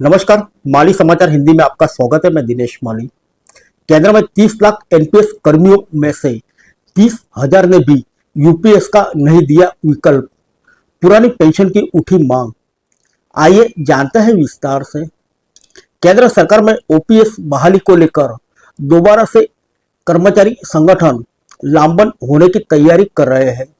नमस्कार। माली समाचार हिंदी में आपका स्वागत है। मैं दिनेश माली। केंद्र में 30 लाख एनपीएस कर्मियों में से 30,000 ने भी यूपीएस का नहीं दिया विकल्प। पुरानी पेंशन की उठी मांग। आइए जानते हैं विस्तार से। केंद्र सरकार में ओपीएस बहाली को लेकर दोबारा से कर्मचारी संगठन लामबंद होने की तैयारी कर रहे हैं।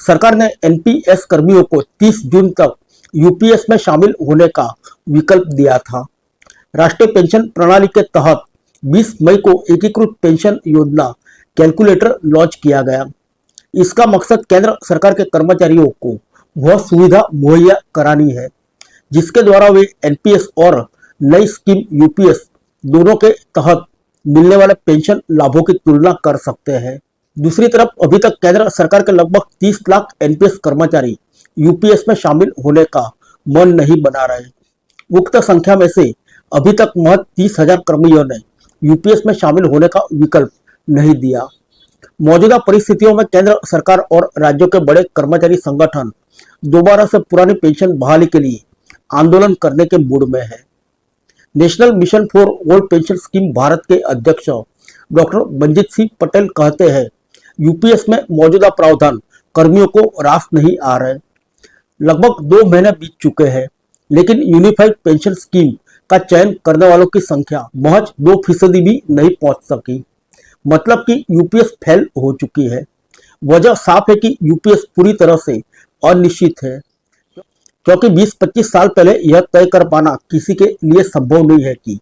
सरकार ने एनपीएस कर्मियों को 30 जून तक यूपीएस में शामिल होने का विकल्प दिया था। राष्ट्रीय पेंशन प्रणाली के तहत 20 मई को एकीकृत पेंशन योजना कैलकुलेटर लॉन्च किया गया। इसका मकसद केंद्र सरकार के कर्मचारियों को वह सुविधा मुहैया करानी है जिसके द्वारा वे एनपीएस और नई स्कीम यूपीएस दोनों के तहत मिलने वाले पेंशन लाभों की तुलना कर सकते हैं। दूसरी तरफ अभी तक केंद्र सरकार के लगभग 30 लाख एनपीएस कर्मचारी यूपीएस में शामिल होने का मन नहीं बना रहे। उक्त संख्या में से अभी तक महज 30,000 कर्मियों ने यूपीएस में शामिल होने का विकल्प नहीं दिया। मौजूदा परिस्थितियों में केंद्र सरकार और राज्यों के बड़े कर्मचारी संगठन दोबारा से पुरानी पेंशन बहाली के लिए आंदोलन करने के मूड में है। National mission for old pension scheme Bharat के अध्यक्ष डॉक्टर मंजीत सिंह पटेल कहते हैं, यूपीएस में मौजूदा प्रावधान कर्मियों को रास नहीं आ रहे। लगभग 2 महीने बीत चुके हैं, लेकिन यूनिफाइड पेंशन स्कीम का चयन करने वालों की संख्या महज 2% भी नहीं पहुंच सकी। मतलब कि यूपीएस फेल हो चुकी है। वजह साफ है कि यूपीएस पूरी तरह से अनिश्चित है, क्योंकि 20-25 साल पहले यह तय कर पाना किसी के लिए संभव नहीं है कि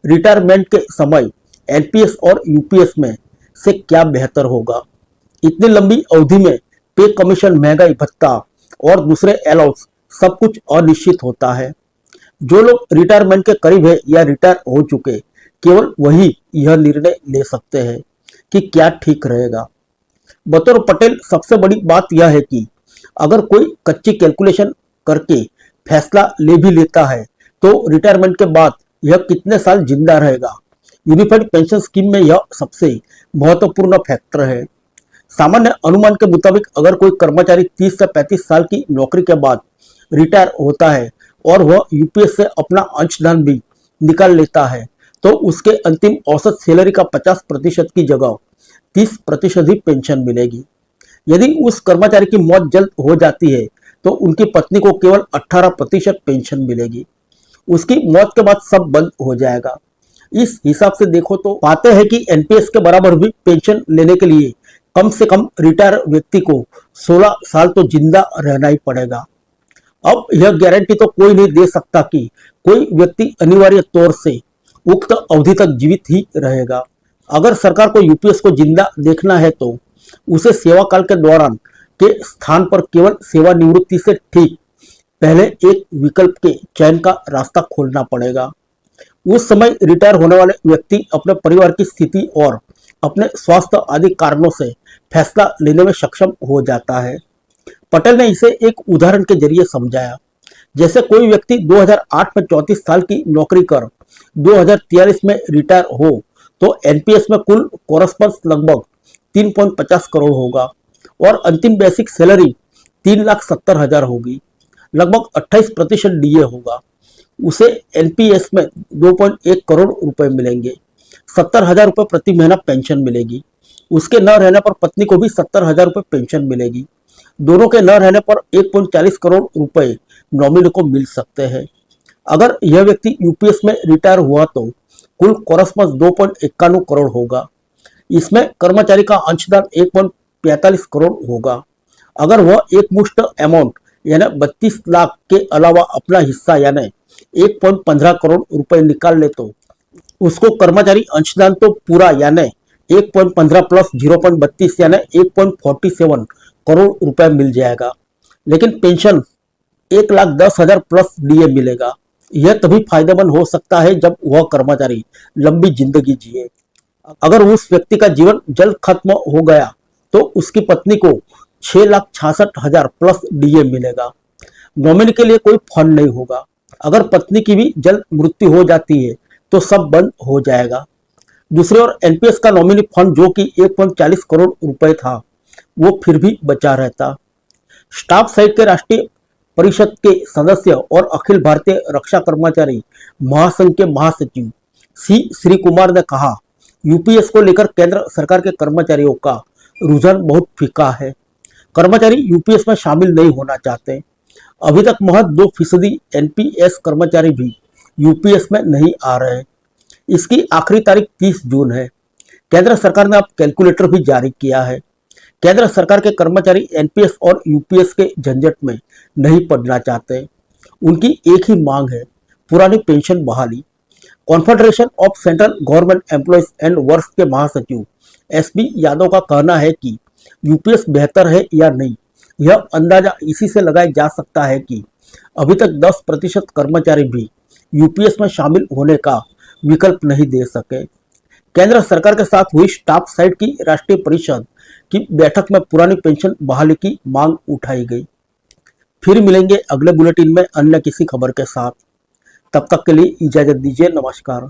रिटायरमेंट के समय एनपीएस और यूपीएस में से क्या बेहतर होगा। इतनी लंबी अवधि में पे कमीशन, महंगाई भत्ता और दूसरे अलाउंस सब कुछ अनिश्चित होता है। जो लोग रिटायरमेंट के करीब है या रिटायर हो चुके, केवल वही यह निर्णय ले सकते हैं कि क्या ठीक रहेगा। बतौर पटेल सबसे बड़ी बात यह है कि अगर कोई कच्ची कैलकुलेशन करके फैसला ले भी लेता है तो रिटायरमेंट के बाद यह कितने साल जिंदा रहेगा। यूनिफाइड पेंशन स्कीम में यह सबसे महत्वपूर्ण फैक्टर है। सामान्य अनुमान के मुताबिक अगर कोई कर्मचारी 30 से 35 साल की नौकरी के बाद रिटायर होता है और वह यूपीएस से अपना अंशदान भी निकाल लेता है तो उसके अंतिम औसत सैलरी का 50% की जगह 30% ही पेंशन मिलेगी। यदि उस कर्मचारी की मौत जल्द हो जाती है तो उनकी पत्नी को केवल 18% पेंशन मिलेगी। उसकी मौत के बाद सब बंद हो जाएगा। इस हिसाब से देखो तो पाते हैं कि एनपीएस के बराबर भी पेंशन लेने के लिए कम से कम रिटायर व्यक्ति को 16 साल तो जिंदा रहना ही पड़ेगा। अब यह गारंटी तो कोई नहीं दे सकता कि कोई व्यक्ति अनिवार्य तौर से उक्त अवधि तक जीवित ही रहेगा। अगर सरकार को यूपीएस को जिंदा देखना है तो उसे सेवा काल के दौरान के स्थान पर केवल सेवानिवृत्ति से ठीक पहले एक विकल्प के चयन का रास्ता खोलना पड़ेगा। उस समय रिटायर होने वाले व्यक्ति अपने परिवार की स्थिति और अपने स्वास्थ्य आदि कारणों से फैसला लेने में सक्षम हो जाता है। पटेल ने इसे एक उदाहरण के जरिए समझाया। जैसे कोई व्यक्ति 2008 में 34 साल की नौकरी कर 2043 में रिटायर हो तो एनपीएस में कुल कोरस्पॉन्स लगभग 3.50 करोड़ होगा और अंतिम बेसिक सैलरी 3,70,000 होगी। लगभग 28% डीए होगा। उसे एनपीएस में 2.1 करोड़ रुपए मिलेंगे। 70,000 रुपये प्रति महीना पेंशन मिलेगी। उसके न रहने पर पत्नी को भी 70,000 रुपये पेंशन मिलेगी। दोनों के न रहने पर 1.40 करोड़ रुपए नॉमिनी को मिल सकते हैं। अगर यह व्यक्ति यूपीएस में रिटायर हुआ तो कुल कोरस्पॉन्स 2.91 करोड़ होगा। इसमें कर्मचारी का अंशदान 1.45 करोड़ होगा। अगर वह एक मुश्त अमाउंट यानी 32 लाख के अलावा अपना हिस्सा यानी 1.15 करोड़ रुपए निकाल ले तो उसको कर्मचारी अंशदान तो पूरा यानी 1.15 प्लस 0.32 यानी 1.47 करोड़ रुपए मिल जाएगा। लेकिन पेंशन 1,10,000 प्लस डीए मिलेगा। यह तभी फायदेमंद हो सकता है जब वह कर्मचारी लंबी जिंदगी जिए। अगर उस व्यक्ति का जीवन जल्द खत्म हो गया तो उसकी पत्नी को 6,66,000 प्लस डीए मिलेगा। नॉमिनी के लिए कोई फंड नहीं होगा। अगर पत्नी की भी जल्द मृत्यु हो जाती है तो सब बंद हो जाएगा। दूसरी ओर एनपीएस का नॉमिनी फंड जो कि 1.40 करोड़ रुपए था वो फिर भी बचा रहता। स्टाफ सहित के राष्ट्रीय परिषद के सदस्य और अखिल भारतीय रक्षा कर्मचारी महासंघ के महासचिव सी श्री कुमार ने कहा, यूपीएस को लेकर केंद्र सरकार के कर्मचारियों का रुझान बहुत फीका है। कर्मचारी यूपीएस में शामिल नहीं होना चाहते। अभी तक महज 2% एनपीएस कर्मचारी भी यूपीएस में नहीं आ रहे। इसकी आखिरी तारीख 30 जून है। केंद्र सरकार ने अब कैलकुलेटर भी जारी किया है। केंद्र सरकार के कर्मचारी एनपीएस और यूपीएस के झंझट में नहीं पड़ना चाहते। उनकी एक ही मांग है, पुरानी पेंशन बहाली। Confederation of central government employees and works के महासचिव एसबी यादव का कहना है कि यूपीएस बेहतर है या नहीं, यह अंदाजा इसी से लगाया जा सकता है कि अभी तक 10% कर्मचारी भी यूपीएस में शामिल होने का विकल्प नहीं दे सके। केंद्र सरकार के साथ हुई स्टाफ साइड की राष्ट्रीय परिषद की बैठक में पुरानी पेंशन बहाली की मांग उठाई गई। फिर मिलेंगे अगले बुलेटिन में अन्य किसी खबर के साथ। तब तक के लिए इजाजत दीजिए। नमस्कार।